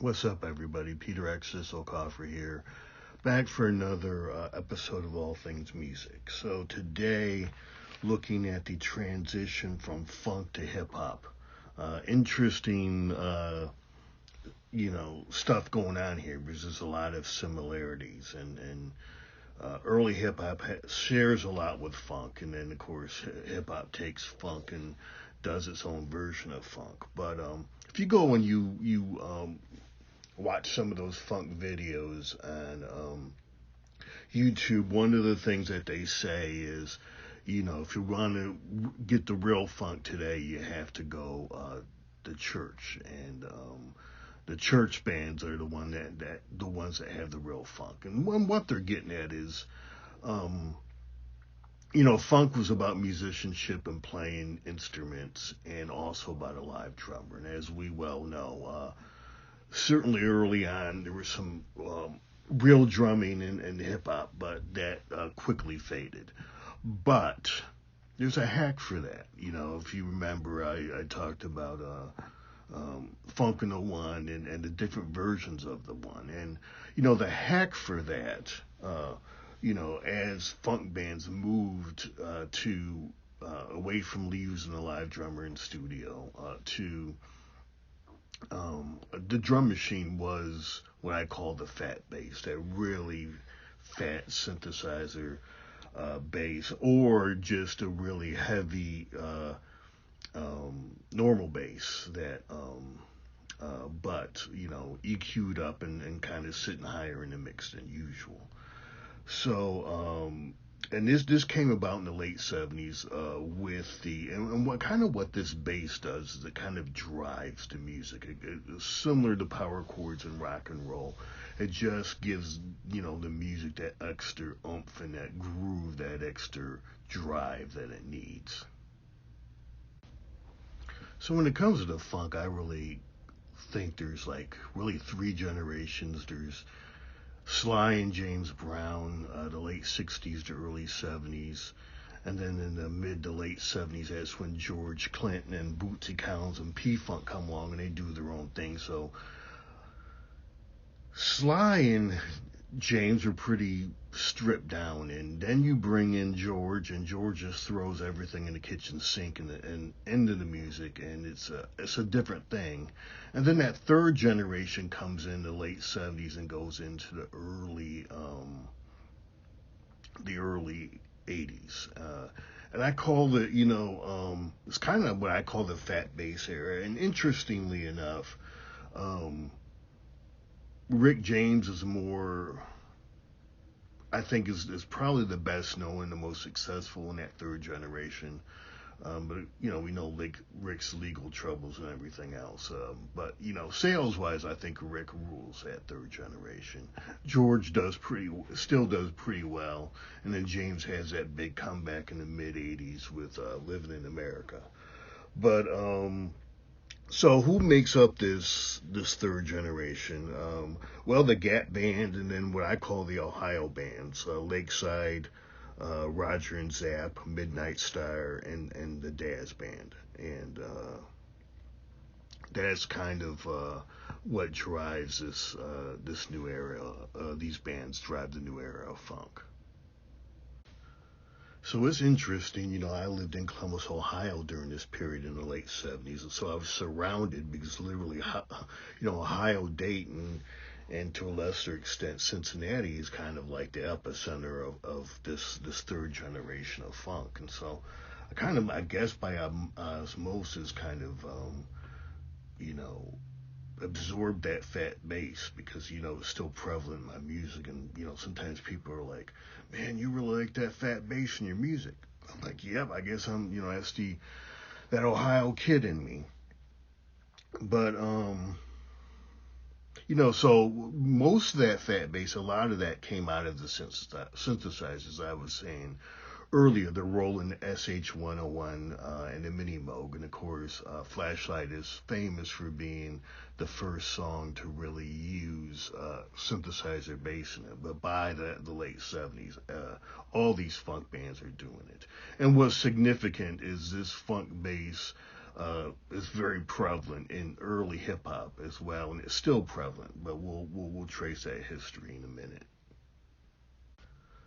What's up, everybody? Peter X. Coffer here, back for another episode of All Things Music. So today, looking at the transition from funk to hip hop. Interesting, stuff going on here because there's a lot of similarities, and early hip hop shares a lot with funk, and then of course hip hop takes funk and does its own version of funk. But if you go and you watch some of those funk videos on YouTube, one of the things that they say is, if you want to get the real funk today, you have to go to church, and the church bands are the ones that have the real funk. And what they're getting at is, funk was about musicianship and playing instruments, and also about a live drummer. And as we well know, certainly early on there was some real drumming in hip hop, but that quickly faded. But there's a hack for that. If you remember, I talked about Funk in the One and the different versions of the one. And, the hack for that, as funk bands moved to away from using a live drummer in studio to the drum machine, was what I call the fat bass, that really fat synthesizer bass, or just a really heavy normal bass that but EQ'd up and kind of sitting higher in the mix than usual. So and this came about in the late 70s with and what this bass does is it kind of drives the music. It's similar to power chords in rock and roll. It just gives the music that extra oomph and that groove, that extra drive that it needs. So when it comes to the funk, I really think there's really three generations. There's Sly and James Brown, the late 60s to early 70s. And then in the mid to late 70s, that's when George Clinton and Bootsy Collins and P-Funk come along and they do their own thing. So Sly and James are pretty stripped down, and then you bring in George, and George just throws everything in the kitchen sink and into the music, and it's a different thing. And then that third generation comes in the late 70s and goes into the early 80s. And I call it, it's kind of what I call the fat bass era. And interestingly enough, Rick James is more, I think, is probably the best known, the most successful in that third generation. But we know Rick's legal troubles and everything else. But sales-wise, I think Rick rules that third generation. George still does pretty well, and then James has that big comeback in the mid '80s with Living in America. But so who makes up this third generation? Well, the Gap Band, and then what I call the Ohio bands, Lakeside, Roger and Zapp, Midnight Star, and the Dazz Band. And that's kind of what drives this new era. These bands drive the new era of funk. So it's interesting, I lived in Columbus, Ohio during this period in the late 70s, and so I was surrounded because literally, Ohio, Dayton, and to a lesser extent Cincinnati is kind of like the epicenter of this third generation of funk. And so I guess by osmosis kind of, absorb that fat bass because it's still prevalent in my music. And sometimes people are like, man, you really like that fat bass in your music. I'm like, yep, I guess I'm that's that Ohio kid in me. But so most of that fat bass, a lot of that came out of the synthesizers. I was saying earlier, the Roland SH-101 and the Mini Moog. And of course, Flashlight is famous for being the first song to really use synthesizer bass in it. But by the late 70s, all these funk bands are doing it. And what's significant is this funk bass is very prevalent in early hip hop as well, and it's still prevalent. But we'll trace that history in a minute.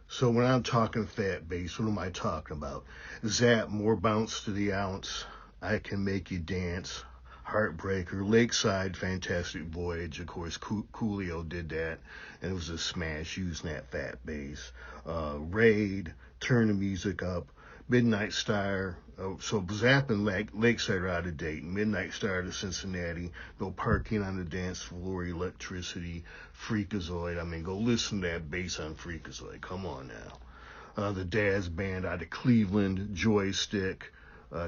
So when I'm talking fat bass, what am I talking about? Zapp, more bounce to the ounce. I can make you dance. Heartbreaker, Lakeside, Fantastic Voyage. Of course, Coolio did that, and it was a smash using that fat bass. Raid, Turn the Music Up. Midnight Star. So Zapp and Lakeside are out of date. Midnight Star to Cincinnati. No Parking on the Dance Floor. Electricity. Freakazoid. I mean, go listen to that bass on Freakazoid. Come on now. The Dazz Band out of Cleveland. Joystick.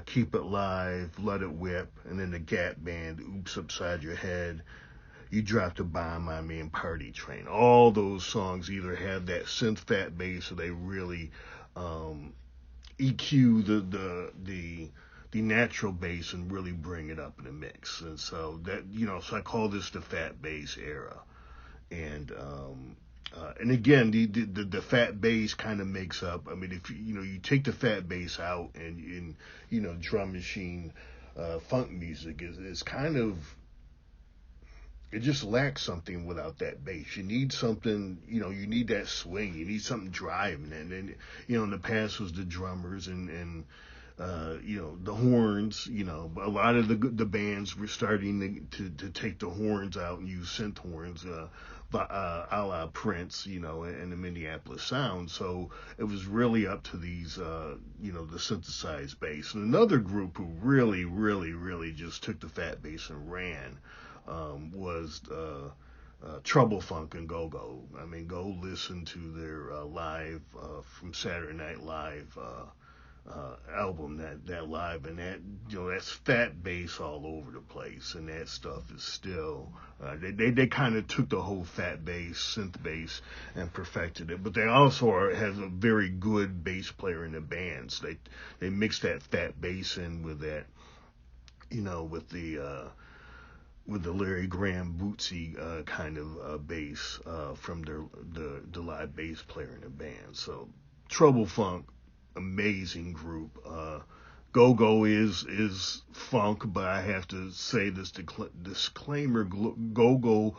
Keep It Live. Let It Whip. And then the Gap Band. Oops Upside Your Head. You Dropped a Bomb on Me and Party Train. All those songs either have that synth fat bass or they really EQ the natural bass and really bring it up in the mix. And so that, so I call this the fat bass era. And again, the fat bass kind of makes up. I mean, if you take the fat bass out and drum machine funk music is kind of, it just lacks something without that bass. You need something, you need that swing. You need something driving. And in the past was the drummers and the horns. A lot of the bands were starting to take the horns out and use synth horns, a la Prince, and the Minneapolis Sound. So it was really up to these, the synthesized bass. And another group who really, really, really just took the fat bass and ran was Trouble Funk and Go-Go. I mean, go listen to their live from Saturday Night Live album, that live, and that's fat bass all over the place, and that stuff is still, they kind of took the whole fat bass, synth bass, and perfected it, but they also have a very good bass player in the band, so they mix that fat bass in with that, with the Larry Graham Bootsy kind of bass from the live bass player in the band. So Trouble Funk, amazing group. Go-Go is funk, but I have to say this disclaimer: Go-Go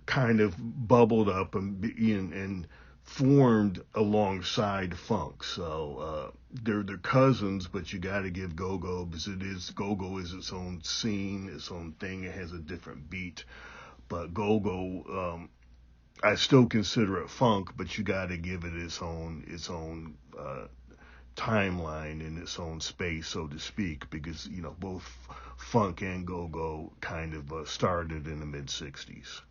kind of bubbled up and formed alongside funk. So they're cousins, but you got to give Go-Go, because Go-Go is its own scene, its own thing. It has a different beat, but Go-Go, I still consider it funk, but you got to give it its own timeline in its own space, so to speak, because both funk and Go-Go kind of started in the mid '60s.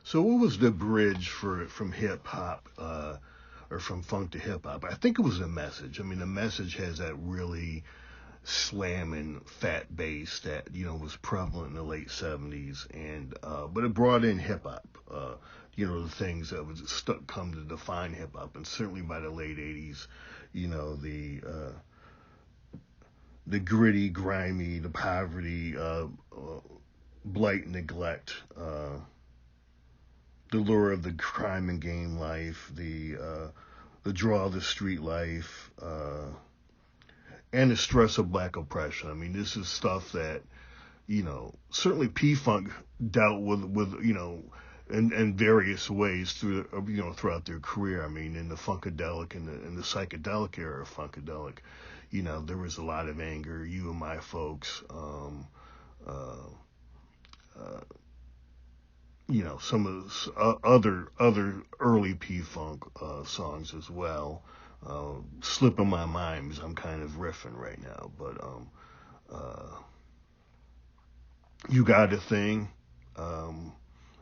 So what was the bridge from hip hop, or from funk to hip hop? I think it was the message. I mean, the message has that really slamming fat bass that was prevalent in the late '70s, and but it brought in hip hop. The things that was come to define hip hop, and certainly by the late '80s, the gritty, grimy, the poverty, blight, neglect. The lure of the crime and game life, the draw of the street life, and the stress of black oppression. I mean, this is stuff that, certainly P-Funk dealt with in various ways throughout their career. I mean, in the Funkadelic and the psychedelic era of Funkadelic, there was a lot of anger. You and My Folks, some of the other early P-Funk songs as well. Slipping my mind, because I'm kind of riffing right now, but You Got a Thing,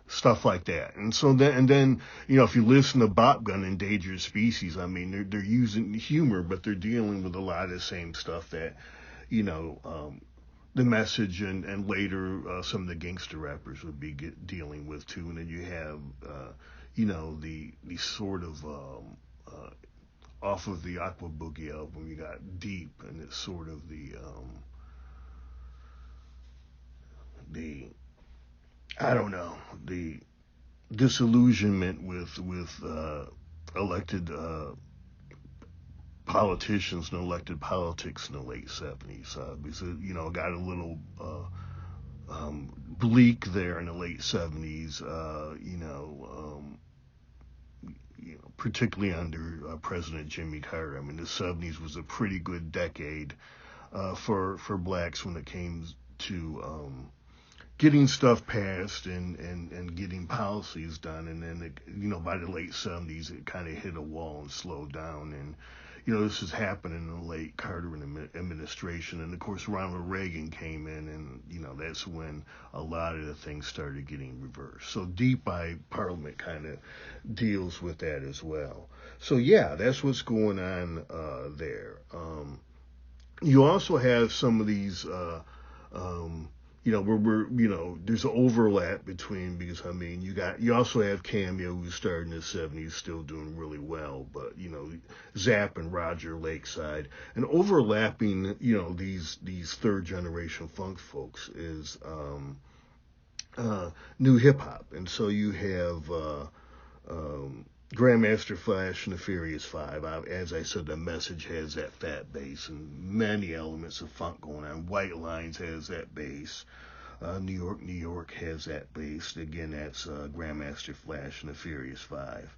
stuff like that. And so then if you listen to Bop Gun and Dangerous Species, I mean, they're using humor, but they're dealing with a lot of the same stuff that the message and later some of the gangster rappers would be dealing with too. And then you have the sort of off of the Aqua Boogie album, you got Deep, and it's sort of the I don't know, the disillusionment with elected politicians and elected politics in the late 70s, because it got a little bleak there in the late 70s. Particularly under President Jimmy Carter. I mean, the 70s was a pretty good decade for blacks when it came to getting stuff passed and getting policies done. And then, by the late 70s, it kind of hit a wall and slowed down. And, this is happening in the late Carter administration. And, of course, Ronald Reagan came in, and, that's when a lot of the things started getting reversed. So Deep Eye Parliament kind of deals with that as well. So, yeah, that's what's going on there. You also have some of these there's an overlap between, because you also have Cameo, who started in the 70s, still doing really well, but Zapp and Roger Lakeside, and overlapping these third generation funk folks is new hip hop. And so you have Grandmaster Flash and the Furious Five. As I said, the Message has that fat bass and many elements of funk going on. White Lines has that bass. New York has that bass. Again, that's Grandmaster Flash and the Furious Five.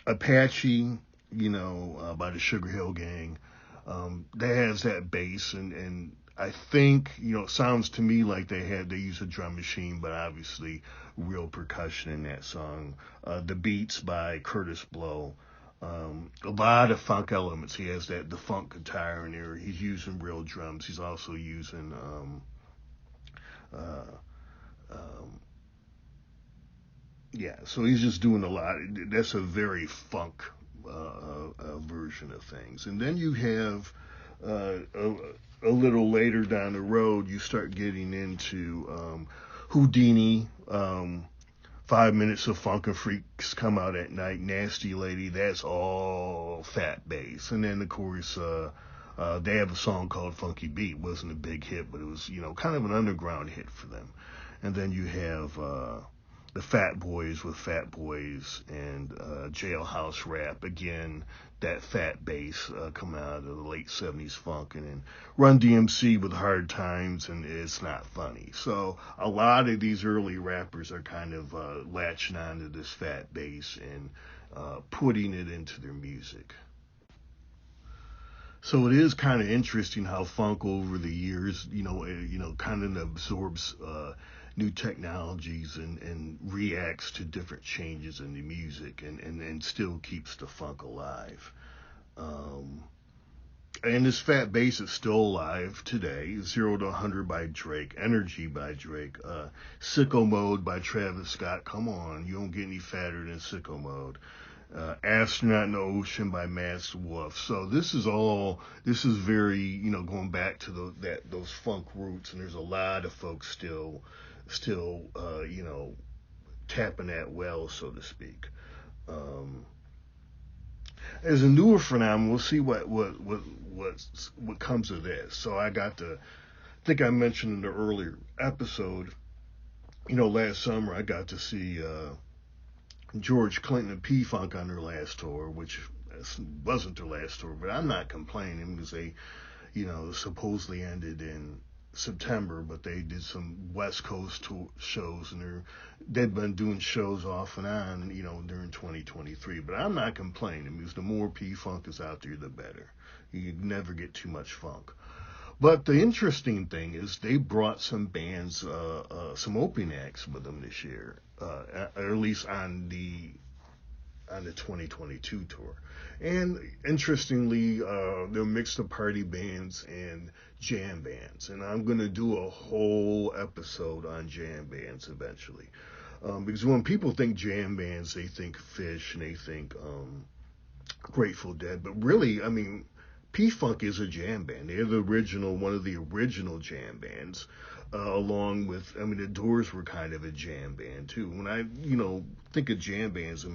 Apache, by the Sugar Hill Gang, that has that bass, and I think, it sounds to me like they use a drum machine, but obviously real percussion in that song. The Beats by Curtis Blow. A lot of funk elements. He has the funk guitar in there. He's using real drums. He's also using so he's just doing a lot. That's a very funk version of things. And then you have a little later down the road, you start getting into Houdini, 5 Minutes of Funk and Freaks Come Out at Night, Nasty Lady, that's all fat bass. And then, of course, they have a song called Funky Beat. It wasn't a big hit, but it was, kind of an underground hit for them. And then you have the Fat Boys with Fat Boys and Jailhouse Rap. Again, that fat bass coming out of the late 70s funk. And then Run DMC with Hard Times and It's Not Funny. So a lot of these early rappers are kind of latching onto this fat bass and putting it into their music. So it is kind of interesting how funk over the years, kind of absorbs new technologies and reacts to different changes in the music and still keeps the funk alive. And this fat bass is still alive today. 0 to 100 by Drake, Energy by Drake, Sicko Mode by Travis Scott. Come on, you don't get any fatter than Sicko Mode. Astronaut in the Ocean by Masked Wolf. So this is very, going back to those funk roots, and there's a lot of folks still, tapping that well, so to speak. As a newer phenomenon, we'll see what comes of this. So I think I mentioned in the earlier episode, last summer I got to see George Clinton and P-Funk on their last tour, which wasn't their last tour, but I'm not complaining because they, supposedly ended in September, but they did some West Coast shows, and they've been doing shows off and on, during 2023. But I'm not complaining because the more P-Funk is out there, the better. You never get too much funk. But the interesting thing is they brought some bands, some opening acts with them this year, or at least on the 2022 tour. And interestingly, they're mixed of party bands and jam bands. And I'm going to do a whole episode on jam bands eventually. Because when people think jam bands, they think Fish and they think Grateful Dead. But really, P-Funk is a jam band. They're one of the original jam bands, along with, the Doors were kind of a jam band too. When I, think of jam bands,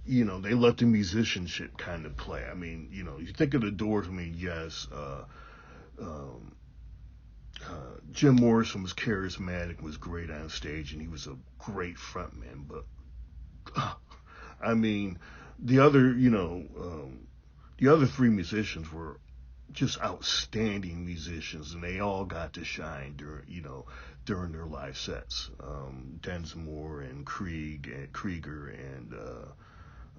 they let the musicianship kind of play. You think of the Doors, yes, Jim Morrison was charismatic, was great on stage, and he was a great frontman, but, the other, the other three musicians were just outstanding musicians, and they all got to shine during their live sets. Densmore and Krieger and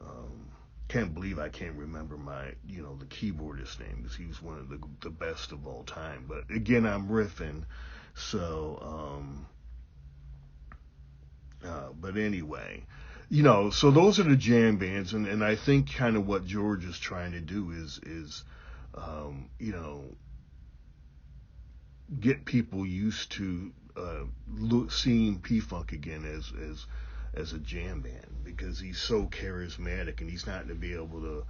um, can't believe I can't remember the keyboardist name, because he was one of the best of all time. But again, I'm riffing, so but anyway, so those are the jam bands, and I think kind of what George is trying to do is you know, get people used to seeing P Funk again as a jam band, because he's so charismatic, and he's not going to be able to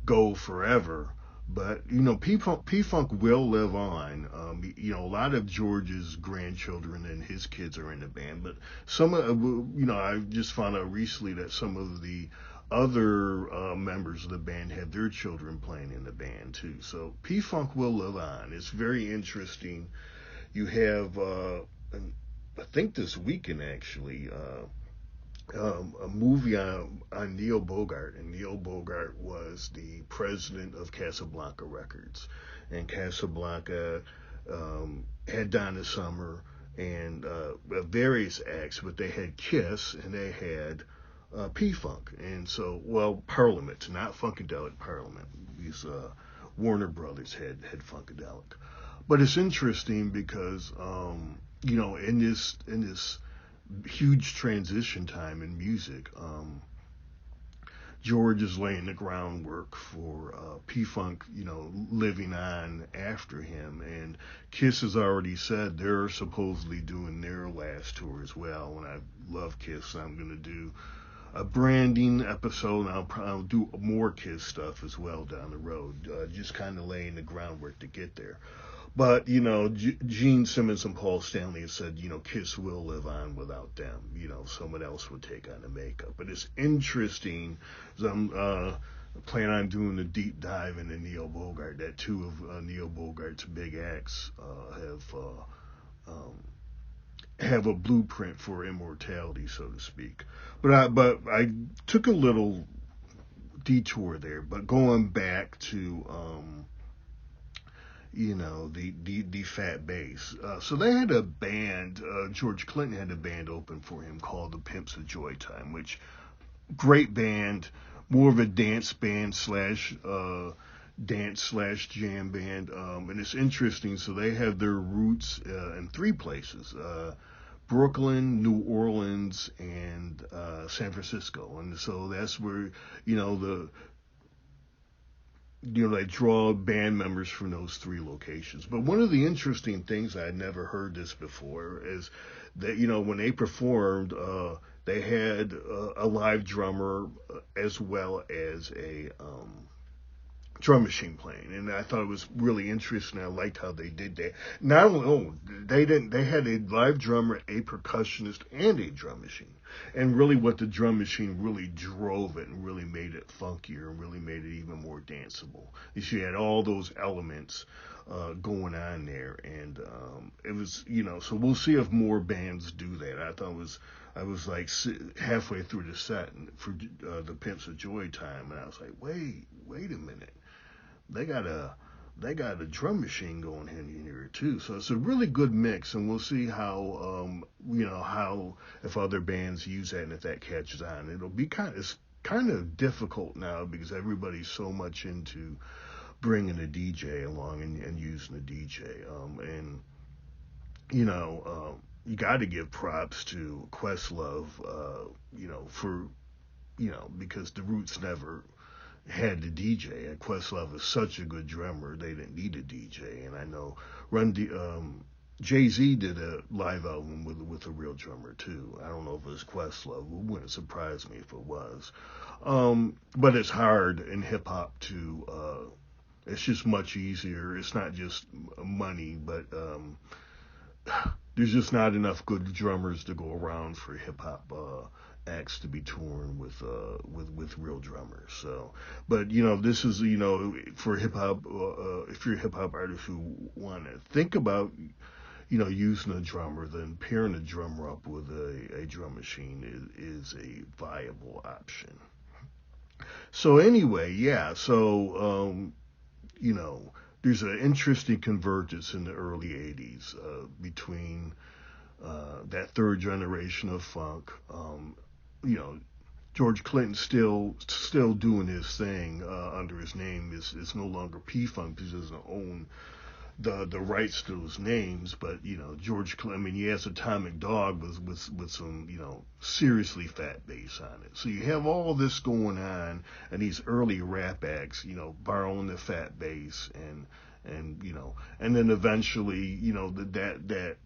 go forever. But P Funk will live on. A lot of George's grandchildren and his kids are in the band, but some of I just found out recently that some of the other members of the band had their children playing in the band too. So P Funk will live on. It's very interesting. You have, I think this weekend actually, a movie on Neil Bogart, and Neil Bogart was the president of Casablanca Records, and Casablanca had Donna Summer and various acts, but they had Kiss and they had P Funk, and so Parliament, not Funkadelic, Parliament. These Warner Brothers had Funkadelic, but it's interesting because in this huge transition time in music, George is laying the groundwork for P Funk, living on after him, and Kiss has already said they're supposedly doing their last tour as well. And I love Kiss. I'm going to do a branding episode, and I'll do more Kiss stuff as well down the road, just kind of laying the groundwork to get there. But, Gene Simmons and Paul Stanley have said, Kiss will live on without them. Someone else would take on the makeup. But it's interesting, 'cause I'm planning on doing a deep dive into Neil Bogart, that two of Neil Bogart's big acts have a blueprint for immortality, so to speak. But I took a little detour there. But going back to the Fat Bass. So they had a band, George Clinton had a band open for him called the Pimps of Joy Time, which, great band, more of a dance band slash jam band. And it's interesting, so they have their roots in three places, Brooklyn, New Orleans, and San Francisco. And so that's where, they draw band members from those three locations. But one of the interesting things, I had never heard this before, is that, when they performed, they had a live drummer as well as a drum machine playing, and I thought it was really interesting. I liked how they did that. Not only, they had a live drummer, a percussionist, and a drum machine. And really what the drum machine really drove it and really made it funkier and really made it even more danceable. You had all those elements going on there, and it was, so we'll see if more bands do that. I was like halfway through the set for the Pimps of Joy Time, and I was like, wait a minute. They got a drum machine going in here too, so it's a really good mix, and we'll see how if other bands use that and if that catches on. It'll be kind of difficult now because everybody's so much into bringing a DJ along and using a DJ, and you got to give props to Questlove, for because the Roots never had the DJ, and Questlove is such a good drummer, they didn't need a DJ. And I know Jay-Z did a live album with a real drummer too. I don't know if it was Questlove. It wouldn't surprise me if it was. But it's hard in hip hop to. It's just much easier. It's not just money, but there's just not enough good drummers to go around for hip hop acts to be touring with real drummers. So, but this is for hip hop. If you're a hip hop artist who want to think about using a drummer, then pairing a drummer up with a drum machine is a viable option. So anyway, yeah. So you know, there's an interesting convergence in the early '80s between that third generation of funk. You know, George Clinton still doing his thing under his name. Is no longer P Funk because he doesn't own the rights to those names. But you know, George Clinton. I mean, yes, Atomic Dog was with some seriously fat bass on it. So you have all this going on, and these early rap acts, borrowing the fat bass and then eventually, that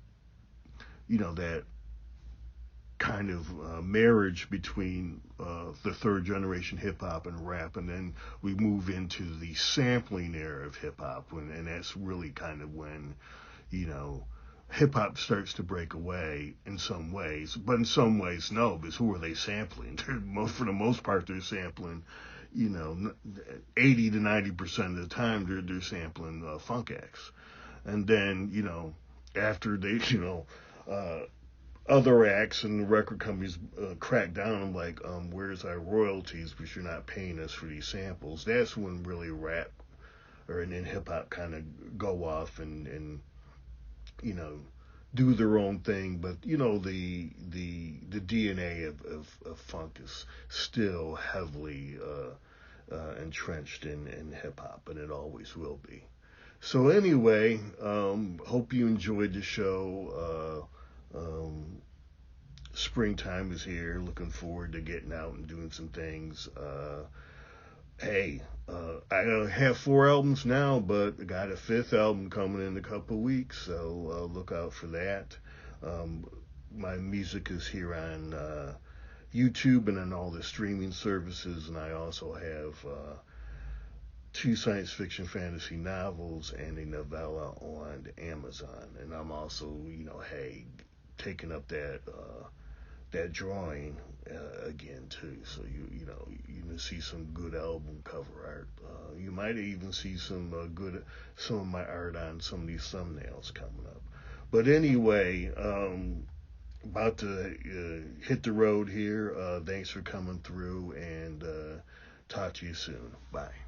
kind of marriage between the third generation hip hop and rap, and then we move into the sampling era of hip hop, and that's really kind of when hip hop starts to break away in some ways, but in some ways no, because who are they sampling? For the most part, they're sampling. 80 to 90% of the time, they're sampling funk acts, and then after they uh, other acts and the record companies crack down on like, where's our royalties because you're not paying us for these samples. That's when really rap or and then hip hop kind of go off and you know do their own thing. But the DNA of funk is still heavily entrenched in hip hop, and it always will be. So anyway, hope you enjoyed the show. Springtime is here. Looking forward to getting out and doing some things. Hey, I have 4 albums now, but I got a 5th album coming in a couple of weeks, so look out for that. Um, my music is here on YouTube and on all the streaming services, and I also have 2 science fiction fantasy novels and a novella on Amazon. And I'm also, hey, taking up that drawing again too. So you can see some good album cover art. You might even see some some of my art on some of these thumbnails coming up. But anyway, about to hit the road here. Thanks for coming through, and talk to you soon. Bye.